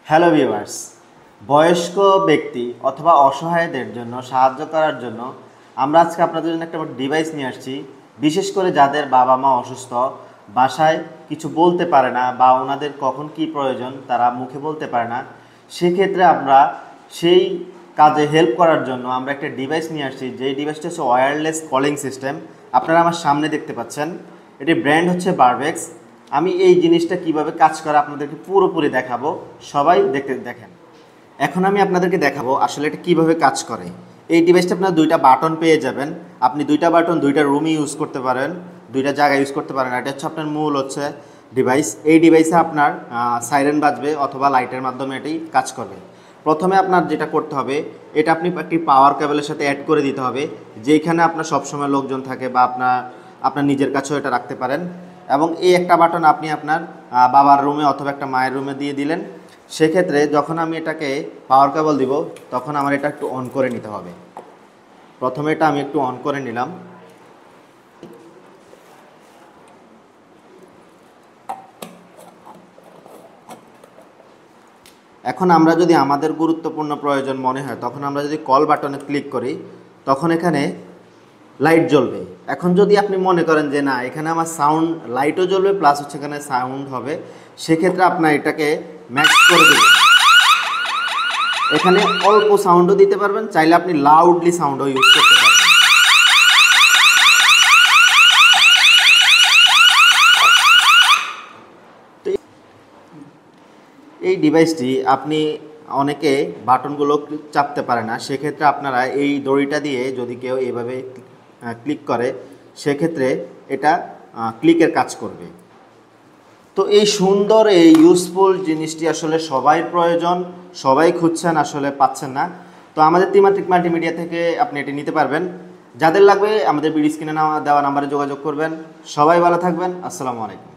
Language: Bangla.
হ্যালো ভিউয়ার্স, বয়স্ক ব্যক্তি অথবা অসহায়দের জন্য সাহায্য করার জন্য আমরা আজকে আপনাদের জন্য একটা ডিভাইস নিয়ে আসছি। বিশেষ করে যাদের বাবা মা অসুস্থ, বাসায় কিছু বলতে পারে না বা ওনাদের কখন কি প্রয়োজন তারা মুখে বলতে পারে না, সেক্ষেত্রে আমরা সেই কাজে হেল্প করার জন্য আমরা একটা ডিভাইস নিয়ে আসছি। যেই ডিভাইসটা হচ্ছে ওয়্যারলেস কলিং সিস্টেম। আপনারা আমার সামনে দেখতে পাচ্ছেন, এটির ব্র্যান্ড হচ্ছে বারবেক্স। আমি এই জিনিসটা কিভাবে কাজ করে আপনাদেরকে পুরোপুরি দেখাবো, সবাই দেখেন। এখন আমি আপনাদেরকে দেখাবো আসলে এটা কিভাবে কাজ করে। এই ডিভাইসটা আপনার দুইটা বাটন পেয়ে যাবেন। আপনি দুইটা বাটন দুইটা রুমে ইউজ করতে পারেন, দুইটা জায়গায় ইউজ করতে পারেন। এটা হচ্ছে আপনার মূল হচ্ছে ডিভাইস। এই ডিভাইসে আপনার সাইরেন বাজবে অথবা লাইটের মাধ্যমে এটি কাজ করবে। প্রথমে আপনার যেটা করতে হবে, এটা আপনি একটি পাওয়ার কেবলের সাথে অ্যাড করে দিতে হবে, যেখানে আপনার সবসময় লোকজন থাকে বা আপনার নিজের কাছেও এটা রাখতে পারেন। এবং এই একটা বাটন আপনি আপনার বাবার রুমে অথবা একটা মায়ের রুমে দিয়ে দিলেন। সেক্ষেত্রে যখন আমি এটাকে পাওয়ার কেবল দিব, তখন আমার এটা একটু অন করে নিতে হবে। প্রথমে এটা আমি একটু অন করে নিলাম। এখন আমরা যদি আমাদের গুরুত্বপূর্ণ প্রয়োজন মনে হয়, তখন আমরা যদি কল বাটনে ক্লিক করি, তখন এখানে লাইট জ্বলবে। এখন যদি আপনি মনে করেন যে না, এখানে আমার সাউন্ড লাইটও জ্বলবে প্লাস হচ্ছে এখানে সাউন্ড হবে, সেক্ষেত্রে আপনার এটাকে ম্যাক্স করে দেবেন। এখানে অল্প সাউন্ডও দিতে পারবেন, চাইলে আপনি লাউডলি সাউন্ডও ইউজ করতে পারবেন। এই ডিভাইসটি আপনি অনেকে বাটনগুলো চাপতে পারে না, সেক্ষেত্রে আপনারা এই দড়িটা দিয়ে যদি কেউ এভাবে ক্লিক করে, সেক্ষেত্রে এটা ক্লিকের কাজ করবে। তো এই সুন্দর এই ইউজফুল জিনিসটি আসলে সবাই প্রয়োজন, সবাই খুঁজছেন, আসলে পাচ্ছেন না। তো আমাদের ত্রিমাত্রিক মাল্টিমিডিয়া থেকে আপনি এটি নিতে পারবেন। যাদের লাগবে আমাদের ভিডিও স্ক্রিনে দেওয়া নাম্বারে যোগাযোগ করবেন। সবাই ভালো থাকবেন। আসসালামু আলাইকুম।